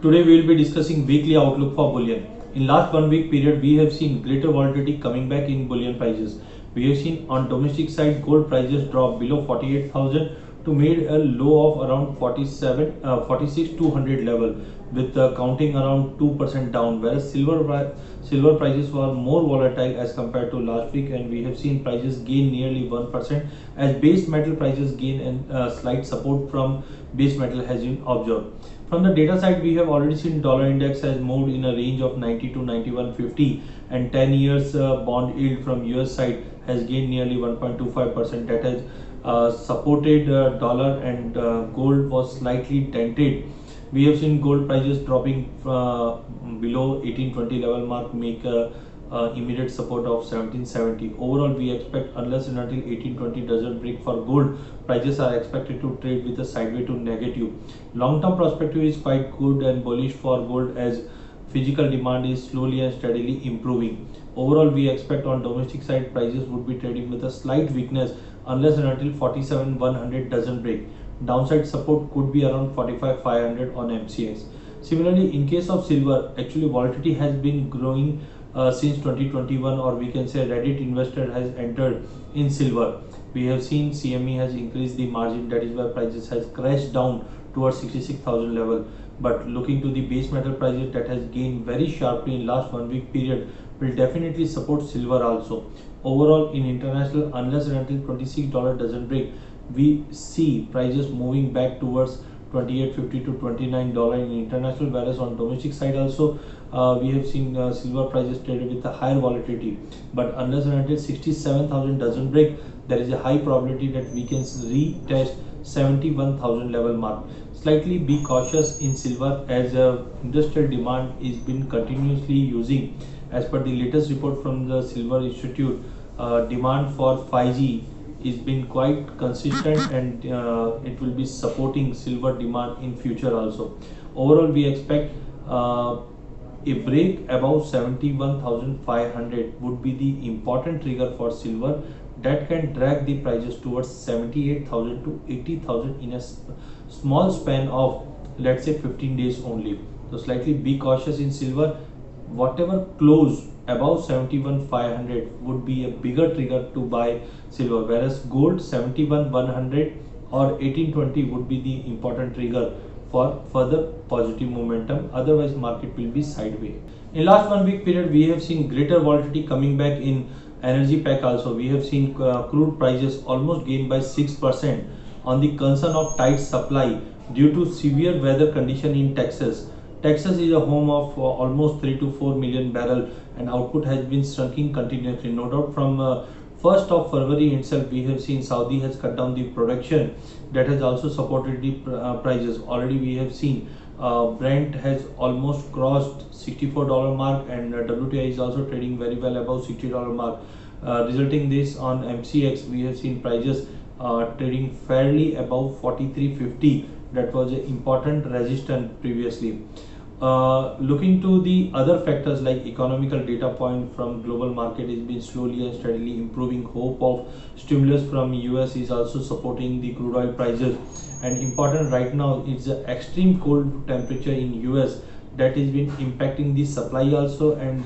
Today we will be discussing weekly outlook for bullion. In last 1 week period, we have seen greater volatility coming back in bullion prices. We have seen on domestic side gold prices drop below 48,000 to made a low of around 46,200 level with counting around 2% down, whereas silver prices were more volatile as compared to last week, and we have seen prices gain nearly 1% as base metal prices gain and slight support from base metal has been observed. From the data side, we have already seen dollar index has moved in a range of 90 to 91.50, and 10 years bond yield from US side has gained nearly 1.25%. That has supported dollar, and gold was slightly dented. We have seen gold prices dropping below 1820 level mark, make immediate support of 1770. Overall, we expect unless and until 1820 doesn't break for gold, prices are expected to trade with a sideway to negative. Long-term perspective is quite good and bullish for gold as physical demand is slowly and steadily improving. Overall, we expect on domestic side prices would be trading with a slight weakness unless and until 47,100 doesn't break. Downside support could be around 45,500 on MCX. Similarly, in case of silver, actually volatility has been growing since 2021, or we can say Reddit investor has entered in silver. We have seen CME has increased the margin, that is why prices has crashed down towards 66,000 level. But looking to the base metal prices that has gained very sharply in last 1 week period will definitely support silver also. Overall, in international, unless and until $26 doesn't break, we see prices moving back towards 28.50 to $29 in international, whereas on domestic side also we have seen silver prices traded with a higher volatility. But unless and until 67,000 doesn't break, there is a high probability that we can retest 71,000 level mark. Slightly be cautious in silver as industrial demand is been continuously using. As per the latest report from the Silver Institute, demand for 5G is been quite consistent, and it will be supporting silver demand in future also. Overall, we expect a break above 71,500 would be the important trigger for silver that can drag the prices towards 78,000 to 80,000 in a small span of, let's say, 15 days only. So slightly be cautious in silver. Whatever close above 71,500 would be a bigger trigger to buy silver, whereas gold 71,100 or 1820 would be the important trigger for further positive momentum. Otherwise, market will be sideways. In last 1 week period, we have seen greater volatility coming back in energy pack also. We have seen crude prices almost gained by 6% on the concern of tight supply due to severe weather condition in Texas. Texas is a home of almost 3 to 4 million barrel, and output has been shrinking continuously. No doubt from 1st of February itself, we have seen Saudi has cut down the production. That has also supported the prices. Already we have seen Brent has almost crossed $64 mark, and WTI is also trading very well above $60 mark. Resulting this on MCX, we have seen prices trading fairly above 43.50. That was an important resistance previously. Looking to the other factors like economical data point from global market is been slowly and steadily improving. Hope of stimulus from US is also supporting the crude oil prices, and important right now is the extreme cold temperature in US that has been impacting the supply also, and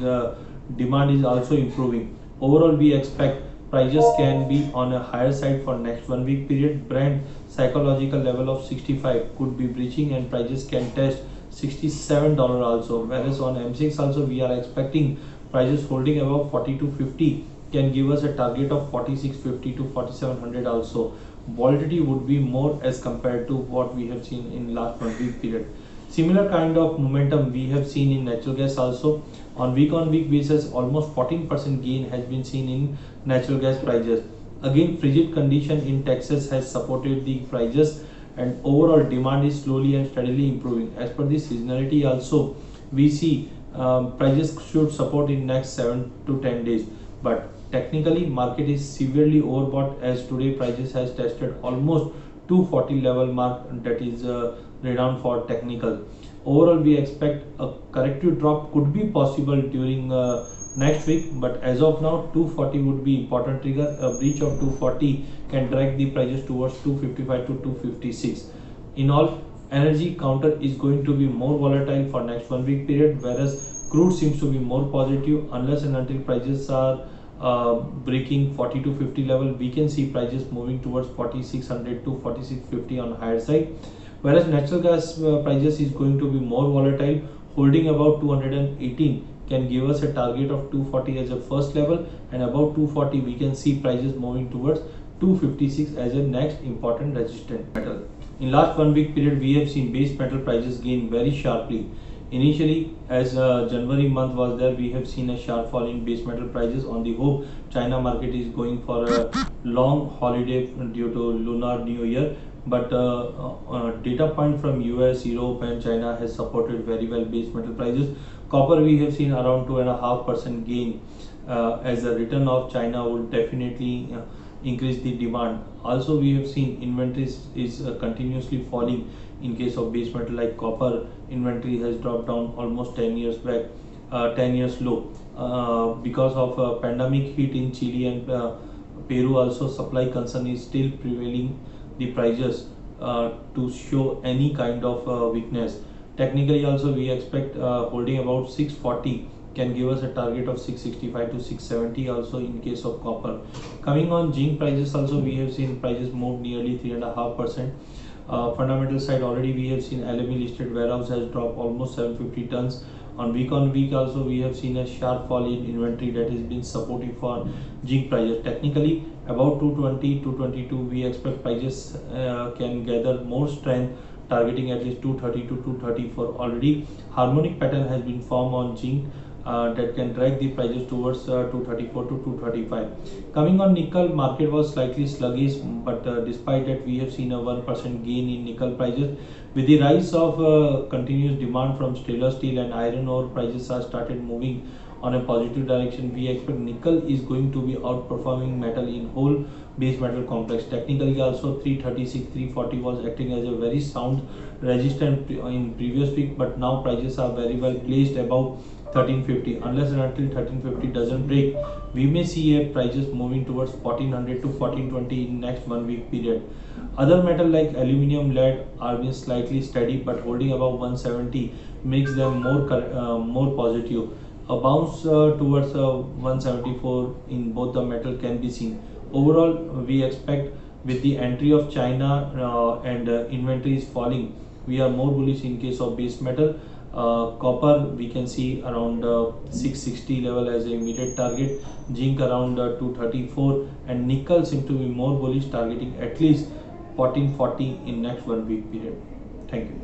demand is also improving. Overall, we expect prices can be on a higher side for next 1 week period. Brent psychological level of 65 could be breaching, and prices can test $67 also, whereas on MCX also we are expecting prices holding above 42.50 can give us a target of 46.50 to 4700 also. Volatility would be more as compared to what we have seen in last 1 week period. Similar kind of momentum we have seen in natural gas also. On week basis, almost 14% gain has been seen in natural gas prices. Again, frigid condition in Texas has supported the prices, and overall demand is slowly and steadily improving. As per the seasonality also, we see prices should support in next 7 to 10 days. But technically, market is severely overbought as today prices has tested almost 240 level mark, that is renowned for technical. Overall, we expect a corrective drop could be possible during next week, but as of now 240 would be important trigger. A breach of 240 can drag the prices towards 255 to 256. In all, Energy counter is going to be more volatile for next 1 week period, whereas crude seems to be more positive. Unless and until prices are breaking 40 to 50 level, we can see prices moving towards 4600 to 4650 on higher side, whereas natural gas prices is going to be more volatile, holding about 218 can give us a target of 240 as a first level, and about 240 we can see prices moving towards 256 as a next important resistant metal. In last 1 week period, we have seen base metal prices gain very sharply. Initially, as January month was there, we have seen a sharp fall in base metal prices on the hope China market is going for a long holiday due to Lunar New Year. But data point from US, Europe and China has supported very well base metal prices. Copper we have seen around 2.5% gain, as a return of China will definitely increase the demand. Also, we have seen inventories is continuously falling. In case of base metal like copper, inventory has dropped down almost 10 years back, 10 years low, because of pandemic hit in Chile and Peru. Also, supply concern is still prevailing the prices to show any kind of weakness. Technically also we expect holding about 640 can give us a target of 665 to 670 also in case of copper. Coming on zinc prices, also we have seen prices move nearly 3.5%. Fundamental side, already we have seen LME listed warehouse has dropped almost 750 tons. On week also we have seen a sharp fall in inventory that has been supportive for zinc prices. Technically about 220 222 we expect prices can gather more strength, targeting at least 230 to 234. Already harmonic pattern has been formed on zinc that can drag the prices towards 234 to 235. Coming on nickel, market was slightly sluggish, but despite that we have seen a 1% gain in nickel prices. With the rise of continuous demand from stainless steel and iron ore, prices are started moving on a positive direction. We expect nickel is going to be outperforming metal in whole base metal complex. Technically also 336 340 was acting as a very sound resistance in previous week, but now prices are very well placed above 1350. Unless and until 1350 doesn't break, we may see a prices moving towards 1400 to 1420 in next 1 week period. Other metal like aluminium, lead are being slightly steady, but holding above 170 makes them more positive. A bounce towards 174 in both the metal can be seen. Overall, we expect with the entry of China and inventories falling, we are more bullish in case of base metal. Copper we can see around 660 level as a immediate target, zinc around 234, and nickel seem to be more bullish, targeting at least 1440 in next 1 week period. Thank you.